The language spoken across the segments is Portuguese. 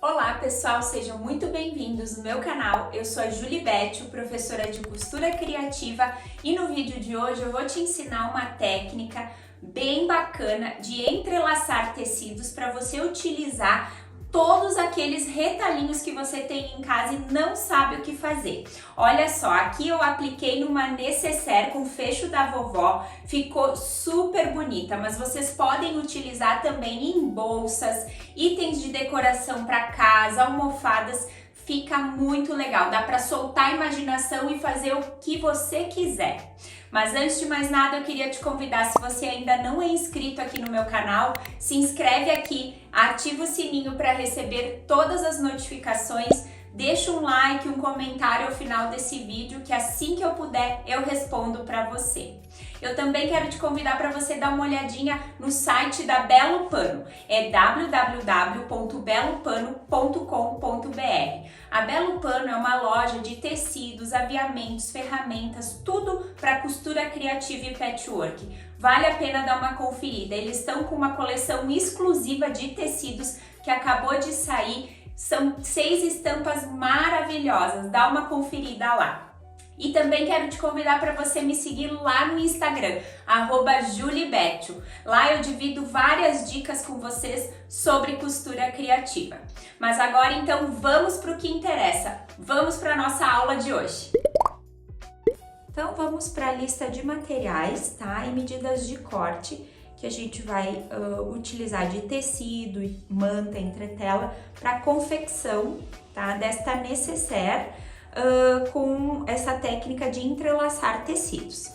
Olá pessoal, sejam muito bem-vindos no meu canal. Eu sou a Julie Betio, professora de costura criativa, e no vídeo de hoje eu vou te ensinar uma técnica bem bacana de entrelaçar tecidos para você utilizar todos aqueles retalhinhos que você tem em casa e não sabe o que fazer. Olha só, aqui eu apliquei numa nécessaire com fecho da vovó, ficou super bonita, mas vocês podem utilizar também em bolsas, itens de decoração para casa, almofadas, fica muito legal, dá para soltar a imaginação e fazer o que você quiser. Mas antes de mais nada, eu queria te convidar, se você ainda não é inscrito aqui no meu canal, se inscreve aqui, ativa o sininho para receber todas as notificações, deixa um like, um comentário ao final desse vídeo, que assim que eu puder, eu respondo para você. Eu também quero te convidar para você dar uma olhadinha no site da Belo Pano, é www.belopano.com.br. A Belo Pano é uma loja de tecidos, aviamentos, ferramentas, tudo para costura criativa e patchwork. Vale a pena dar uma conferida, eles estão com uma coleção exclusiva de tecidos que acabou de sair, são 6 estampas maravilhosas, dá uma conferida lá. E também quero te convidar para você me seguir lá no Instagram, @juliebetio. Lá eu divido várias dicas com vocês sobre costura criativa. Mas agora então vamos para o que interessa, vamos para a nossa aula de hoje. Então vamos para a lista de materiais, tá? E medidas de corte que a gente vai utilizar de tecido, manta, entretela para confecção, tá? Desta nécessaire. Com essa técnica de entrelaçar tecidos.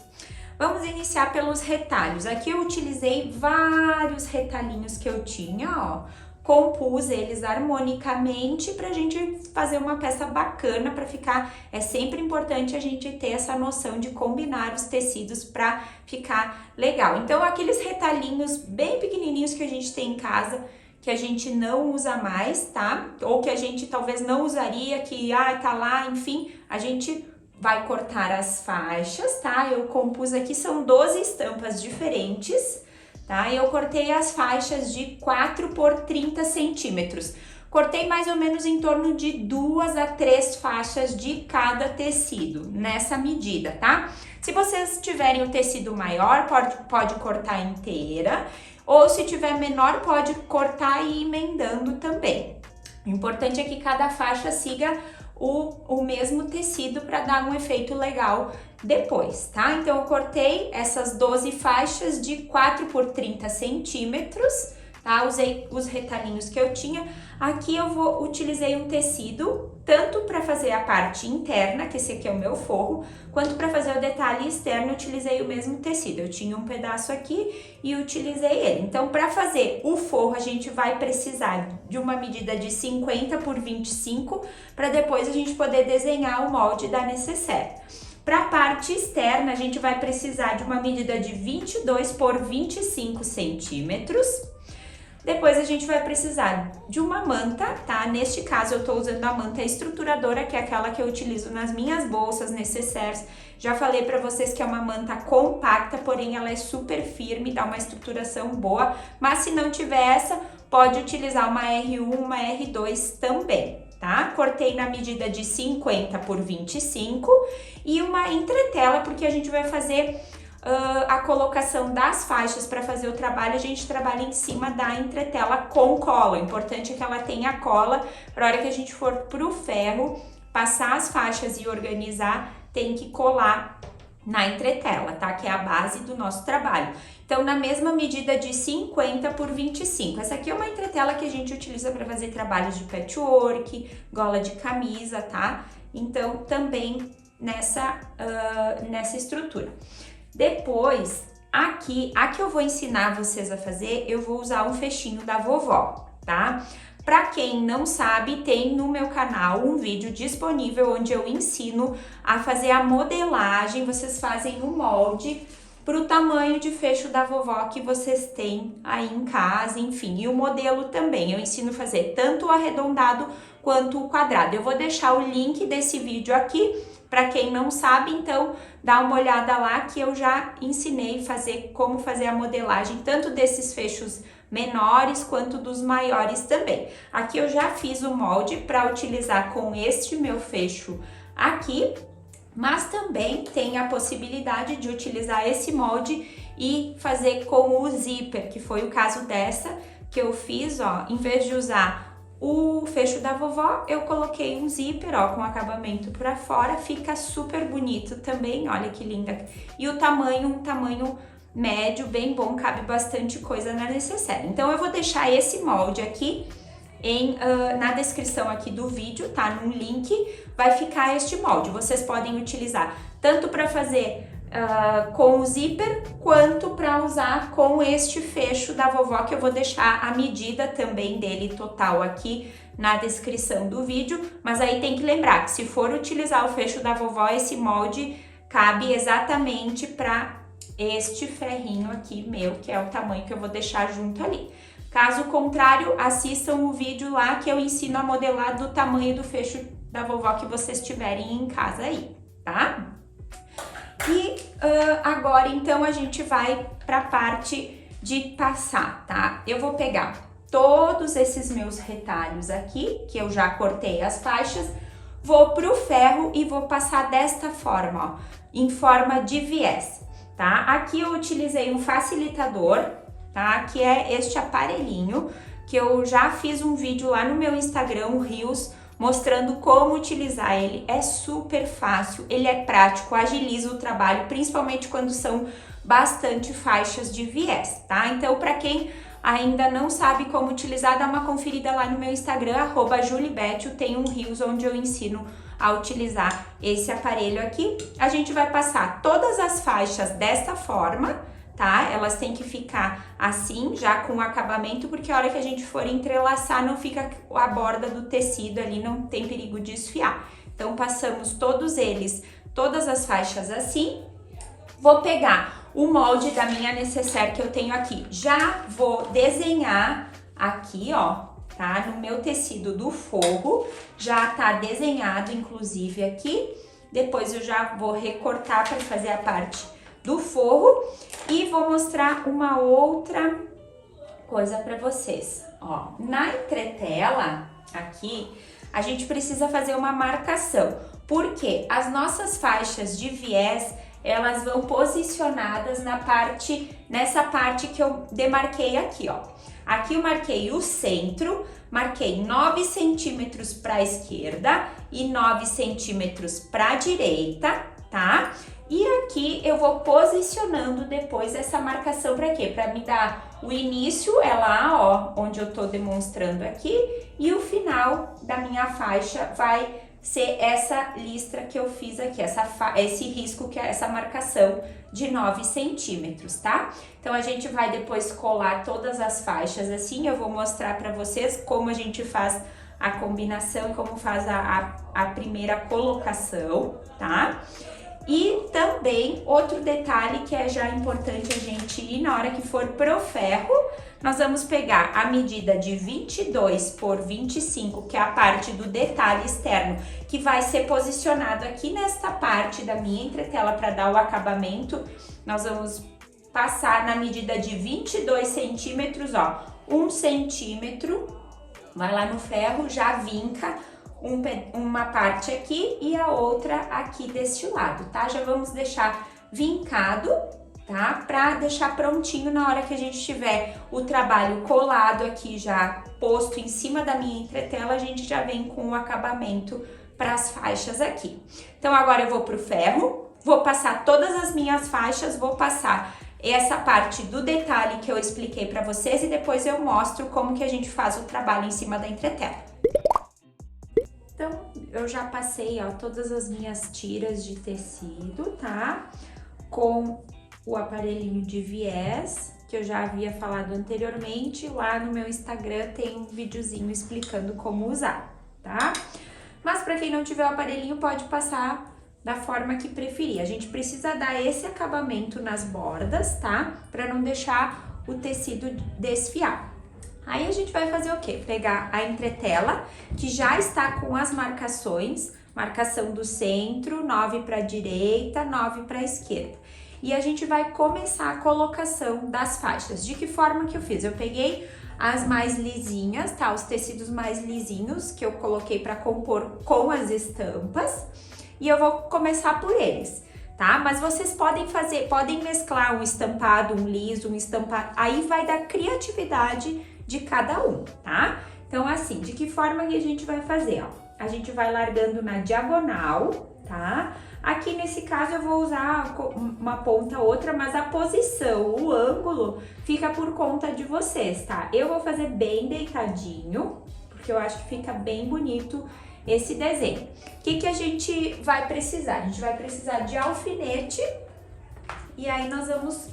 Vamos iniciar pelos retalhos. Aqui eu utilizei vários retalhinhos que eu tinha, ó, compus eles harmonicamente pra gente fazer uma peça bacana para ficar. É sempre importante a gente ter essa noção de combinar os tecidos para ficar legal. Então, aqueles retalhinhos bem pequenininhos que a gente tem em casa, que a gente não usa mais, tá? Ou que a gente talvez não usaria, que tá lá, enfim, a gente vai cortar as faixas, tá? Eu compus aqui, são 12 estampas diferentes, tá? Eu cortei as faixas de 4 por 30 centímetros. Cortei mais ou menos em torno de 2 a 3 faixas de cada tecido, nessa medida, tá? Se vocês tiverem o tecido maior, pode cortar inteira. Ou se tiver menor, pode cortar e ir emendando também. O importante é que cada faixa siga o mesmo tecido para dar um efeito legal depois, tá? Então, eu cortei essas 12 faixas de 4 por 30 centímetros, tá? Usei os retalhinhos que eu tinha. Aqui eu utilizei um tecido, tanto para fazer a parte interna, que esse aqui é o meu forro, quanto para fazer o detalhe externo, eu utilizei o mesmo tecido. Eu tinha um pedaço aqui e utilizei ele. Então, para fazer o forro, a gente vai precisar de uma medida de 50 por 25, para depois a gente poder desenhar o molde da nécessaire. Para a parte externa, a gente vai precisar de uma medida de 22 por 25 centímetros. Depois a gente vai precisar de uma manta, tá? Neste caso eu tô usando a manta estruturadora, que é aquela que eu utilizo nas minhas bolsas nécessaires. Já falei pra vocês que é uma manta compacta, porém ela é super firme, dá uma estruturação boa. Mas se não tiver essa, pode utilizar uma R1, uma R2 também, tá? Cortei na medida de 50 por 25 e uma entretela, porque a gente vai fazer a colocação das faixas. Para fazer o trabalho, a gente trabalha em cima da entretela com cola. O importante é que ela tenha cola, para a hora que a gente for pro ferro, passar as faixas e organizar, tem que colar na entretela, tá? Que é a base do nosso trabalho. Então, na mesma medida de 50 por 25. Essa aqui é uma entretela que a gente utiliza para fazer trabalhos de patchwork, gola de camisa, tá? Então, também nessa estrutura. Depois, aqui, a que eu vou ensinar vocês a fazer, eu vou usar um fechinho da vovó, tá? Pra quem não sabe, tem no meu canal um vídeo disponível onde eu ensino a fazer a modelagem. Vocês fazem o molde pro tamanho de fecho da vovó que vocês têm aí em casa, enfim. E o modelo também, eu ensino a fazer tanto o arredondado quanto o quadrado. Eu vou deixar o link desse vídeo aqui. Para quem não sabe, então dá uma olhada lá que eu já ensinei como fazer a modelagem tanto desses fechos menores quanto dos maiores também. Aqui eu já fiz o molde para utilizar com este meu fecho aqui, mas também tem a possibilidade de utilizar esse molde e fazer com o zíper, que foi o caso dessa que eu fiz, ó, em vez de usar o fecho da vovó, eu coloquei um zíper, ó, com acabamento para fora, fica super bonito também, olha que linda. E o tamanho, um tamanho médio, bem bom, cabe bastante coisa na necessaire. Então eu vou deixar esse molde aqui na descrição aqui do vídeo, tá? Num link vai ficar este molde. Vocês podem utilizar tanto para fazer com o zíper, quanto para usar com este fecho da vovó, que eu vou deixar a medida também dele total aqui na descrição do vídeo. Mas aí tem que lembrar que se for utilizar o fecho da vovó, esse molde cabe exatamente para este ferrinho aqui meu, que é o tamanho que eu vou deixar junto ali. Caso contrário, assistam o vídeo lá que eu ensino a modelar do tamanho do fecho da vovó que vocês tiverem em casa aí, tá? E agora, então, a gente vai para a parte de passar, tá? Eu vou pegar todos esses meus retalhos aqui, que eu já cortei as faixas, vou pro ferro e vou passar desta forma, ó, em forma de viés, tá? Aqui eu utilizei um facilitador, tá? Que é este aparelhinho, que eu já fiz um vídeo lá no meu Instagram, o Reels, mostrando como utilizar ele. É super fácil, ele é prático, agiliza o trabalho, principalmente quando são bastante faixas de viés, tá? Então, para quem ainda não sabe como utilizar, dá uma conferida lá no meu Instagram, @juliebetio, tem um Reels onde eu ensino a utilizar esse aparelho aqui. A gente vai passar todas as faixas dessa forma, tá? Elas têm que ficar assim, já com o acabamento, porque a hora que a gente for entrelaçar, não fica a borda do tecido ali, não tem perigo de esfiar. Então, passamos todos eles, todas as faixas assim. Vou pegar o molde da minha necessaire que eu tenho aqui. Já vou desenhar aqui, ó, tá? No meu tecido do forro, já tá desenhado, inclusive, aqui. Depois eu já vou recortar para fazer a parte do forro e vou mostrar uma outra coisa para vocês. Ó, na entretela aqui, a gente precisa fazer uma marcação, porque as nossas faixas de viés, elas vão posicionadas nessa parte que eu demarquei aqui, ó. Aqui eu marquei o centro, marquei 9 centímetros para a esquerda e 9 centímetros para a direita, tá? E aqui eu vou posicionando depois essa marcação para quê? Para me dar o início, é lá, ó, onde eu tô demonstrando aqui, e o final da minha faixa vai ser essa listra que eu fiz aqui, esse risco, que é essa marcação de 9 centímetros, tá? Então, a gente vai depois colar todas as faixas assim, eu vou mostrar para vocês como a gente faz a combinação e como faz a primeira colocação, tá? E também, outro detalhe que é já importante a gente ir na hora que for pro ferro, nós vamos pegar a medida de 22 por 25, que é a parte do detalhe externo, que vai ser posicionado aqui nesta parte da minha entretela para dar o acabamento. Nós vamos passar na medida de 22 centímetros, ó, 1 centímetro, vai lá no ferro, já vinca uma parte aqui e a outra aqui deste lado, tá? Já vamos deixar vincado, tá? Pra deixar prontinho na hora que a gente tiver o trabalho colado aqui, já posto em cima da minha entretela, a gente já vem com o acabamento para as faixas aqui. Então, agora eu vou pro ferro, vou passar todas as minhas faixas, vou passar essa parte do detalhe que eu expliquei para vocês e depois eu mostro como que a gente faz o trabalho em cima da entretela. Então, eu já passei, ó, todas as minhas tiras de tecido, tá? Com o aparelhinho de viés, que eu já havia falado anteriormente. Lá no meu Instagram tem um videozinho explicando como usar, tá? Mas para quem não tiver o aparelhinho, pode passar da forma que preferir. A gente precisa dar esse acabamento nas bordas, tá? Para não deixar o tecido desfiar. Aí a gente vai fazer o quê? Pegar a entretela, que já está com as marcações, marcação do centro, 9 para a direita, 9 para a esquerda. e a gente vai começar a colocação das faixas. De que forma que eu fiz? Eu peguei as mais lisinhas, tá? Os tecidos mais lisinhos que eu coloquei para compor com as estampas, e eu vou começar por eles, tá? Mas vocês podem mesclar um estampado, um liso, um estampado, aí vai da criatividade de cada um, tá? Então, assim, de que forma que a gente vai fazer, ó? A gente vai largando na diagonal, tá? Aqui nesse caso eu vou usar uma ponta outra, mas a posição, o ângulo, fica por conta de vocês, tá? Eu vou fazer bem deitadinho, porque eu acho que fica bem bonito esse desenho. O que a gente vai precisar? A gente vai precisar de alfinete, e aí nós vamos,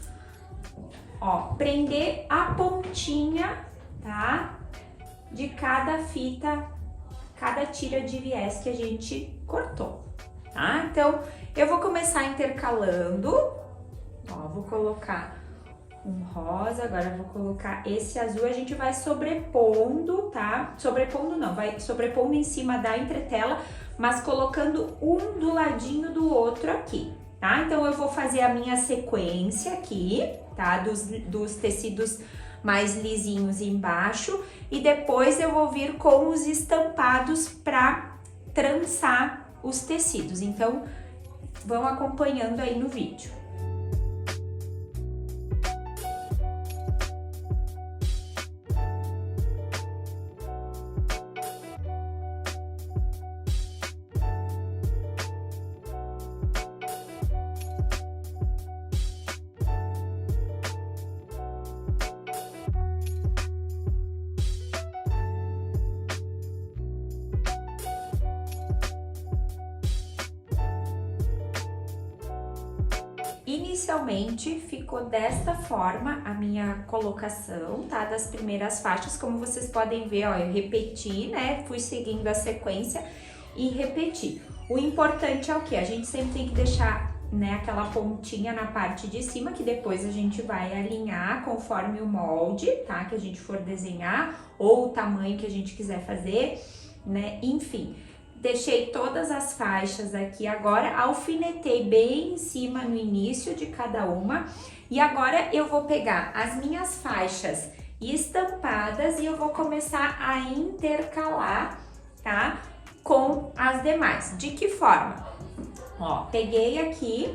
ó, prender a pontinha, tá? De cada fita, cada tira de viés que a gente cortou, tá? Então, eu vou começar intercalando, ó, vou colocar um rosa, agora eu vou colocar esse azul, a gente vai sobrepondo, tá? Sobrepondo não, vai sobrepondo em cima da entretela, mas colocando um do ladinho do outro aqui, tá? Então, eu vou fazer a minha sequência aqui, tá? Dos tecidos mais lisinhos embaixo, e depois eu vou vir com os estampados para trançar os tecidos. Então, vão acompanhando aí no vídeo. Inicialmente ficou desta forma a minha colocação, tá? Das primeiras faixas, como vocês podem ver, ó, eu repeti, né? Fui seguindo a sequência e repeti. O importante é o que? A gente sempre tem que deixar, né, aquela pontinha na parte de cima, que depois a gente vai alinhar conforme o molde, tá? Que a gente for desenhar, ou o tamanho que a gente quiser fazer, né? Enfim. Deixei todas as faixas aqui agora, alfinetei bem em cima no início de cada uma, e agora eu vou pegar as minhas faixas estampadas e eu vou começar a intercalar, tá? Com as demais. De que forma? Ó, peguei aqui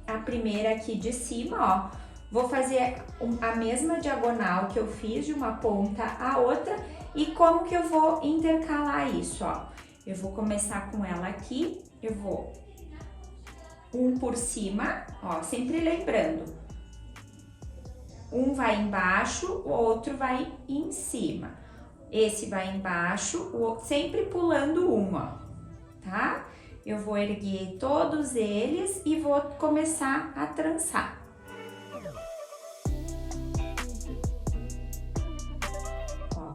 a primeira aqui de cima, ó, vou fazer a mesma diagonal que eu fiz de uma ponta a outra, e como que eu vou intercalar isso, ó? Eu vou começar com ela aqui, eu vou um por cima, ó, sempre lembrando, um vai embaixo, o outro vai em cima. Esse vai embaixo, sempre pulando um, ó, tá? Eu vou erguer todos eles e vou começar a trançar.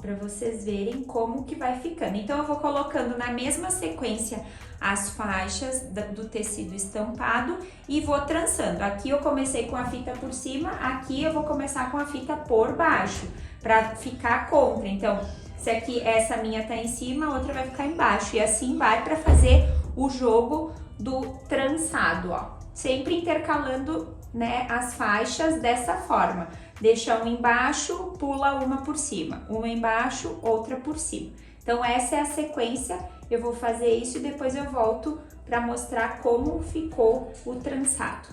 Para vocês verem como que vai ficando. Então, eu vou colocando na mesma sequência as faixas do tecido estampado e vou trançando. Aqui eu comecei com a fita por cima, aqui eu vou começar com a fita por baixo, para ficar contra. Então, se aqui essa minha tá em cima, a outra vai ficar embaixo, e assim vai para fazer o jogo do trançado, ó. Sempre intercalando, né, as faixas dessa forma. Deixa uma embaixo, pula uma por cima. Uma embaixo, outra por cima. Então, essa é a sequência. Eu vou fazer isso e depois eu volto para mostrar como ficou o trançado.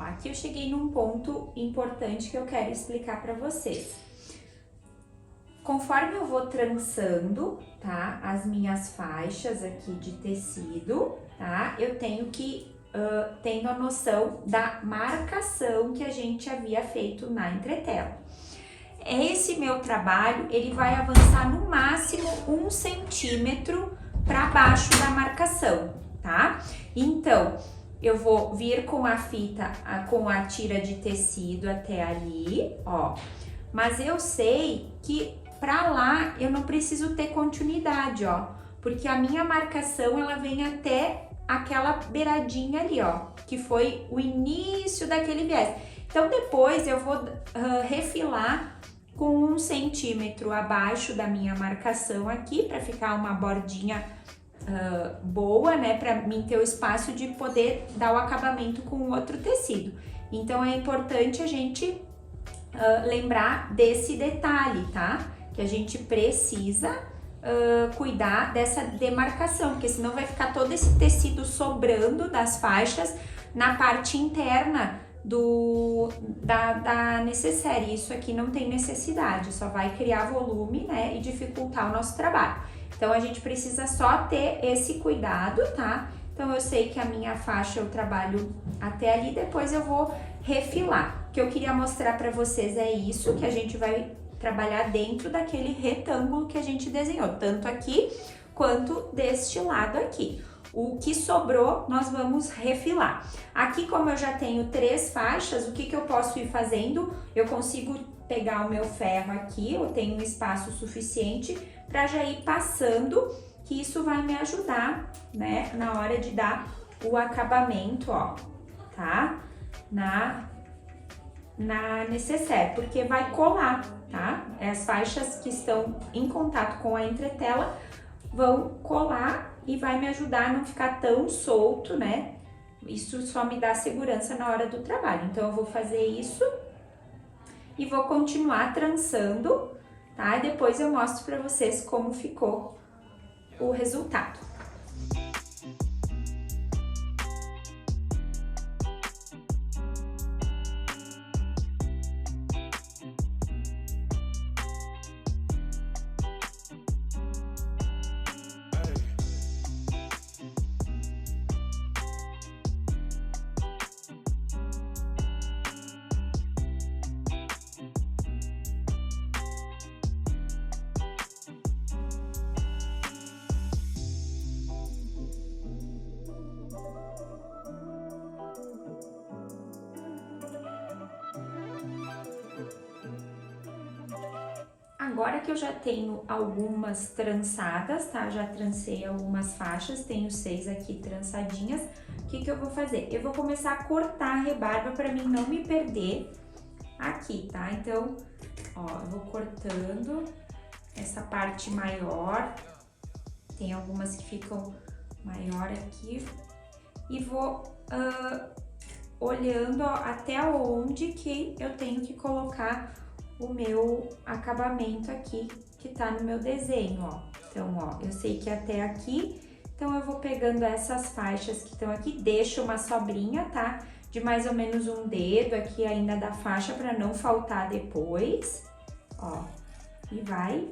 Aqui eu cheguei num ponto importante que eu quero explicar para vocês. Conforme eu vou trançando, tá, as minhas faixas aqui de tecido, tá, eu tenho que tendo a noção da marcação que a gente havia feito na entretela. Esse meu trabalho, ele vai avançar no máximo 1 centímetro para baixo da marcação, tá? Então, eu vou vir com a fita, com a tira de tecido até ali, ó. Mas eu sei que pra lá eu não preciso ter continuidade, ó. Porque a minha marcação, ela vem até aquela beiradinha ali, ó. Que foi o início daquele viés. Então, depois eu vou refilar com 1 centímetro abaixo da minha marcação aqui, pra ficar uma bordinha boa, né, para mim ter o espaço de poder dar o acabamento com outro tecido. Então é importante a gente lembrar desse detalhe, tá? Que a gente precisa cuidar dessa demarcação, porque senão vai ficar todo esse tecido sobrando das faixas na parte interna da necessaire. Isso aqui não tem necessidade, só vai criar volume, né, e dificultar o nosso trabalho. Então, a gente precisa só ter esse cuidado, tá? Então, eu sei que a minha faixa eu trabalho até ali, depois eu vou refilar. O que eu queria mostrar pra vocês é isso, que a gente vai trabalhar dentro daquele retângulo que a gente desenhou, tanto aqui quanto deste lado aqui. O que sobrou, nós vamos refilar. Aqui, como eu já tenho 3 faixas, o que eu posso ir fazendo? Eu consigo pegar o meu ferro aqui, eu tenho um espaço suficiente para já ir passando, que isso vai me ajudar, né, na hora de dar o acabamento, ó, tá? Na necessaire, porque vai colar, tá? As faixas que estão em contato com a entretela vão colar e vai me ajudar a não ficar tão solto, né? Isso só me dá segurança na hora do trabalho. Então, eu vou fazer isso e vou continuar trançando, tá? E depois eu mostro pra vocês como ficou o resultado. Agora que eu já tenho algumas trançadas, tá? Já trancei algumas faixas, tenho 6 aqui trançadinhas. O que eu vou fazer? Eu vou começar a cortar a rebarba para mim não me perder aqui, tá? Então, ó, eu vou cortando essa parte maior. Tem algumas que ficam maior aqui. E vou olhando, ó, até onde que eu tenho que colocar o meu acabamento aqui, que tá no meu desenho, ó. Então, ó, eu sei que até aqui, então eu vou pegando essas faixas que estão aqui, deixo uma sobrinha, tá? De mais ou menos um dedo aqui ainda da faixa pra não faltar depois, ó. E vai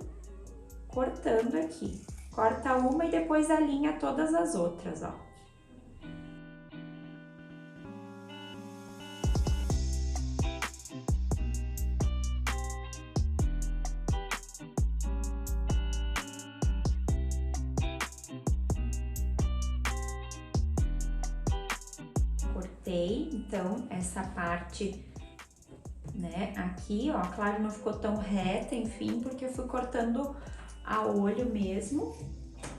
cortando aqui. Corta uma e depois alinha todas as outras, ó. Cortei, então, essa parte, né, aqui, ó, claro, não ficou tão reta, enfim, porque eu fui cortando a olho mesmo,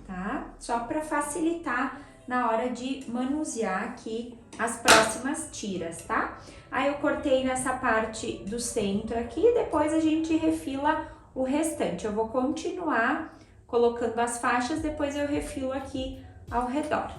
tá? Só pra facilitar na hora de manusear aqui as próximas tiras, tá? Aí eu cortei nessa parte do centro aqui, e depois a gente refila o restante. Eu vou continuar colocando as faixas, depois eu refilo aqui ao redor.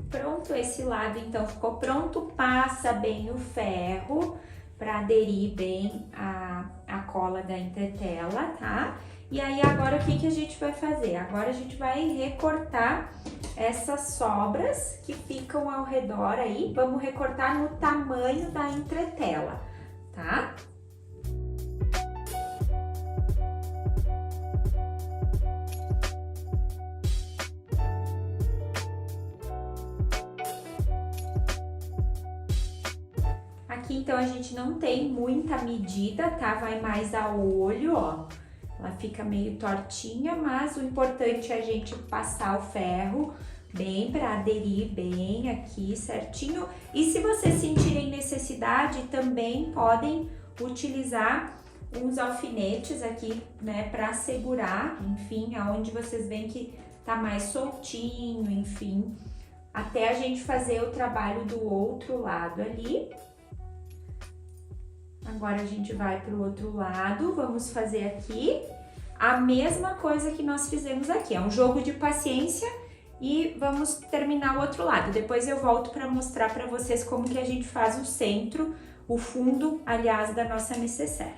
Pronto, esse lado então ficou pronto, passa bem o ferro para aderir bem cola da entretela, tá? E aí agora o que a gente vai fazer? Agora a gente vai recortar essas sobras que ficam ao redor aí. Vamos recortar no tamanho da entretela, tá? Aqui, então, a gente não tem muita medida, tá? Vai mais a olho, ó. Ela fica meio tortinha, mas o importante é a gente passar o ferro bem para aderir bem aqui certinho. E se vocês sentirem necessidade, também podem utilizar uns alfinetes aqui, né? Para segurar, enfim, aonde vocês veem que tá mais soltinho, enfim. Até a gente fazer o trabalho do outro lado ali. Agora a gente vai para o outro lado, vamos fazer aqui a mesma coisa que nós fizemos aqui. É um jogo de paciência e vamos terminar o outro lado. Depois eu volto para mostrar para vocês como que a gente faz o centro, o fundo, aliás, da nossa necessaire.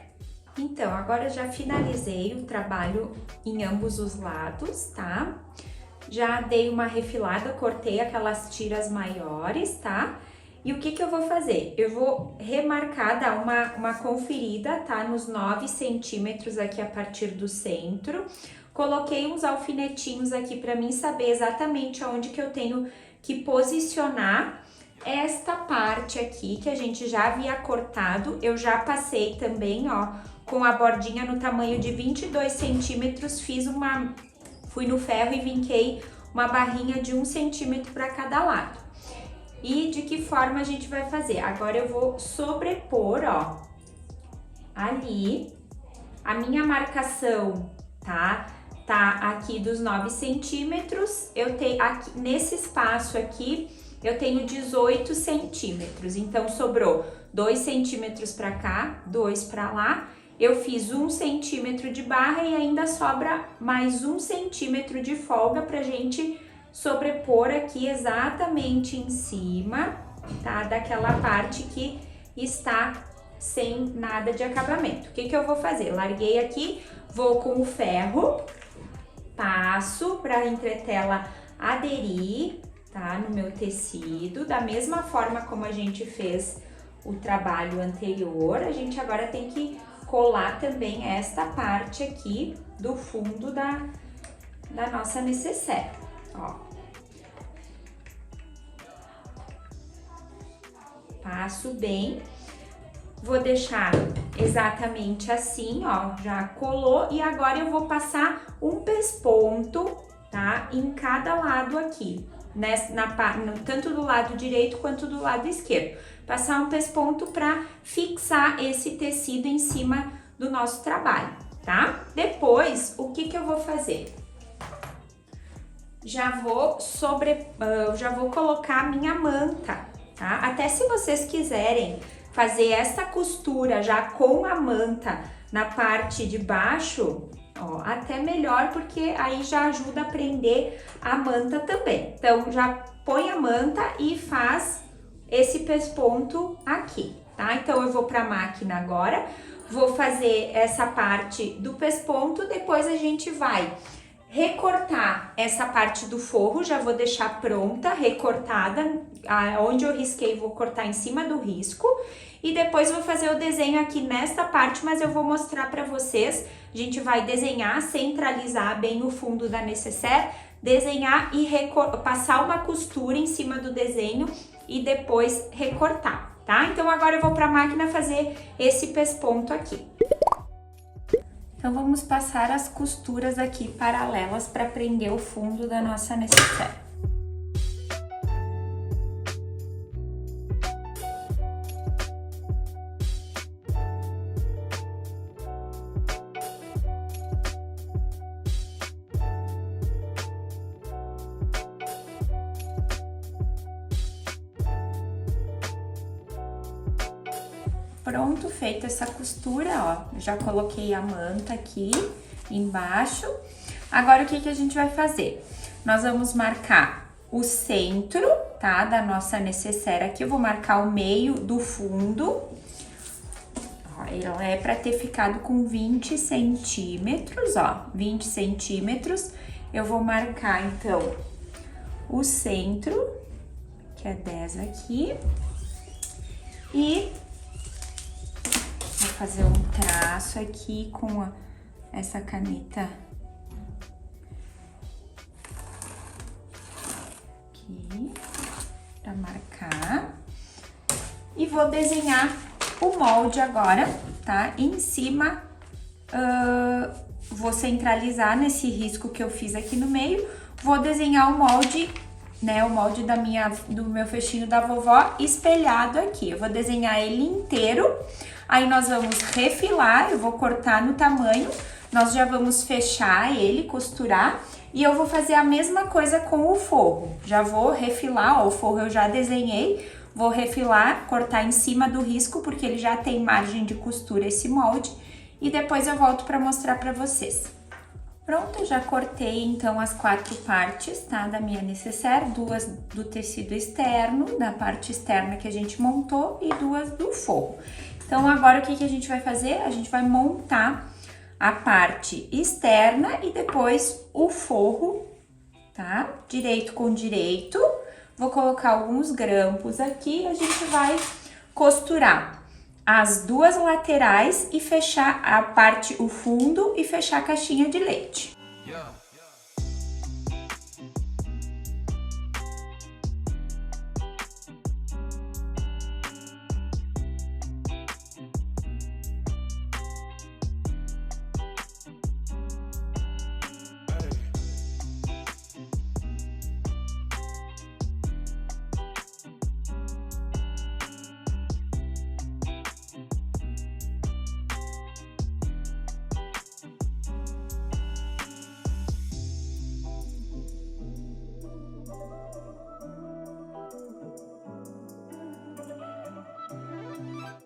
Então, agora eu já finalizei o trabalho em ambos os lados, tá? Já dei uma refilada, cortei aquelas tiras maiores, tá? E o que eu vou fazer? Eu vou remarcar, dar uma conferida, tá? Nos 9 centímetros aqui a partir do centro. Coloquei uns alfinetinhos aqui para mim saber exatamente aonde que eu tenho que posicionar esta parte aqui que a gente já havia cortado. Eu já passei também, ó, com a bordinha no tamanho de 22 centímetros, fui no ferro e vinquei uma barrinha de 1 centímetro para cada lado. E de que forma a gente vai fazer? Agora eu vou sobrepor, ó, ali, a minha marcação, tá? Tá aqui dos 9 centímetros, eu tenho aqui, nesse espaço aqui, eu tenho 18 centímetros, então sobrou 2 centímetros pra cá, 2 pra lá, eu fiz 1 centímetro de barra e ainda sobra mais 1 centímetro de folga pra gente sobrepor aqui exatamente em cima, tá? Daquela parte que está sem nada de acabamento. O que eu vou fazer? Larguei aqui, vou com o ferro, passo para a entretela aderir, tá? No meu tecido, da mesma forma como a gente fez o trabalho anterior, a gente agora tem que colar também esta parte aqui do fundo da nossa necessaire. Ó, passo bem, vou deixar exatamente assim, ó, já colou e agora eu vou passar um pesponto, tá, em cada lado aqui, tanto do lado direito quanto do lado esquerdo, passar um pesponto para fixar esse tecido em cima do nosso trabalho, tá? Depois, o que eu vou fazer? Já vou colocar a minha manta, tá? Até se vocês quiserem fazer essa costura já com a manta na parte de baixo, ó, até melhor, porque aí já ajuda a prender a manta também. Então, já põe a manta e faz esse pesponto aqui, tá? Então, eu vou para a máquina agora, vou fazer essa parte do pesponto, depois a gente vai recortar essa parte do forro, já vou deixar pronta, recortada, onde eu risquei vou cortar em cima do risco e depois vou fazer o desenho aqui nesta parte, mas eu vou mostrar para vocês, a gente vai desenhar, centralizar bem o fundo da necessaire, desenhar e passar uma costura em cima do desenho e depois recortar, tá? Então agora eu vou para a máquina fazer esse pesponto aqui. Então, vamos passar as costuras aqui paralelas para prender o fundo da nossa necessaire. Pronto, feita essa costura, ó, já coloquei a manta aqui embaixo. Agora, o que a gente vai fazer? Nós vamos marcar o centro, tá, da nossa necessaire aqui. Eu vou marcar o meio do fundo. Ó, ela é para ter ficado com 20 centímetros, ó, 20 centímetros. Eu vou marcar, então, o centro, que é 10 aqui, e vou fazer um traço aqui com essa caneta aqui, para marcar. E vou desenhar o molde agora, tá? Em cima, vou centralizar nesse risco que eu fiz aqui no meio. Vou desenhar o molde, né? O molde do meu fechinho da vovó espelhado aqui. Eu vou desenhar ele inteiro. Aí nós vamos refilar, eu vou cortar no tamanho. Nós já vamos fechar ele, costurar. E eu vou fazer a mesma coisa com o forro. Já vou refilar, ó, o forro eu já desenhei. Vou refilar, cortar em cima do risco, porque ele já tem margem de costura esse molde. E depois eu volto para mostrar para vocês. Pronto, eu já cortei então as 4 partes, tá? Da minha nécessaire, 2 do tecido externo, da parte externa que a gente montou e 2 do forro. Então agora o que a gente vai fazer? A gente vai montar a parte externa e depois o forro, tá? Direito com direito. Vou colocar alguns grampos aqui, a gente vai costurar as 2 laterais e fechar a parte, o fundo e fechar a caixinha de leite.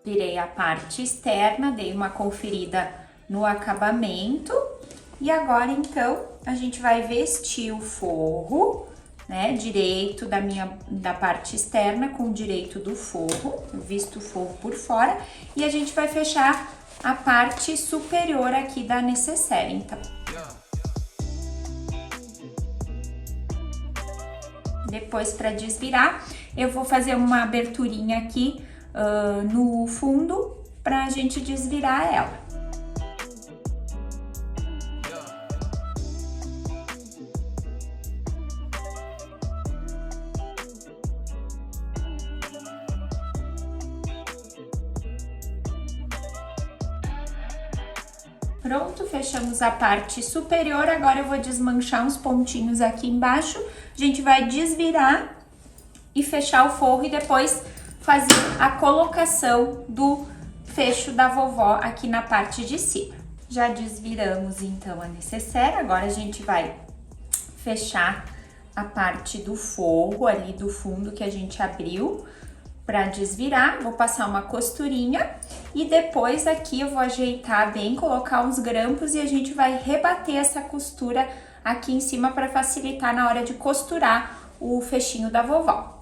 Virei a parte externa, dei uma conferida no acabamento e agora então a gente vai vestir o forro, né, direito da parte externa com o direito do forro. Eu visto o forro por fora e a gente vai fechar a parte superior aqui da nécessaire, então. Depois, para desvirar, eu vou fazer uma aberturinha aqui no fundo pra gente desvirar ela. Pronto, fechamos a parte superior. Agora eu vou desmanchar uns pontinhos aqui embaixo. A gente vai desvirar e fechar o forro e depois fazer a colocação do fecho da vovó aqui na parte de cima. Já desviramos então a nécessaire, agora a gente vai fechar a parte do forro ali do fundo que a gente abriu para desvirar. Vou passar uma costurinha e depois aqui eu vou ajeitar bem, colocar uns grampos e a gente vai rebater essa costura aqui em cima para facilitar na hora de costurar o fechinho da vovó.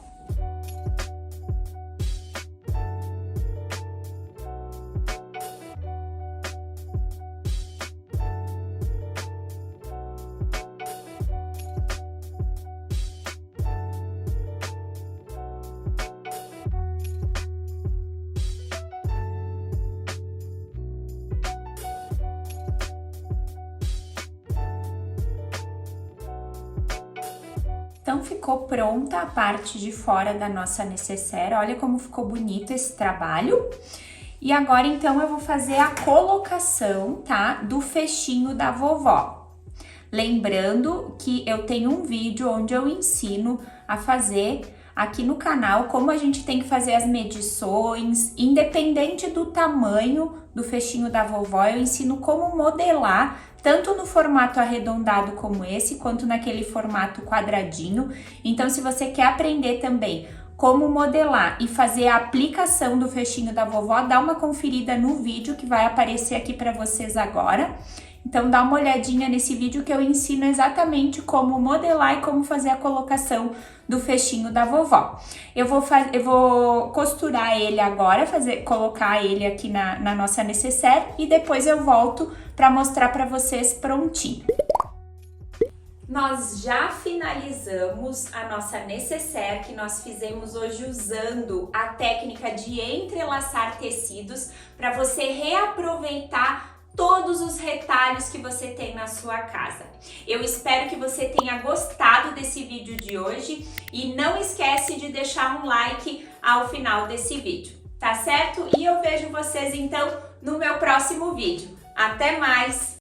Então, ficou pronta a parte de fora da nossa nécessaire. Olha como ficou bonito esse trabalho. E agora, então, eu vou fazer a colocação, tá? Do fechinho da vovó. Lembrando que eu tenho um vídeo onde eu ensino a fazer aqui no canal como a gente tem que fazer as medições, independente do tamanho do fechinho da vovó, eu ensino como modelar, tanto no formato arredondado como esse, quanto naquele formato quadradinho. Então, se você quer aprender também como modelar e fazer a aplicação do fechinho da vovó, dá uma conferida no vídeo que vai aparecer aqui para vocês agora. Então dá uma olhadinha nesse vídeo que eu ensino exatamente como modelar e como fazer a colocação do fechinho da vovó. Eu vou costurar ele agora, colocar ele aqui na nossa necessaire e depois eu volto para mostrar para vocês prontinho. Nós já finalizamos a nossa necessaire que nós fizemos hoje usando a técnica de entrelaçar tecidos para você reaproveitar todos os retalhos que você tem na sua casa. Eu espero que você tenha gostado desse vídeo de hoje e não esquece de deixar um like ao final desse vídeo, tá certo? E eu vejo vocês então no meu próximo vídeo. Até mais!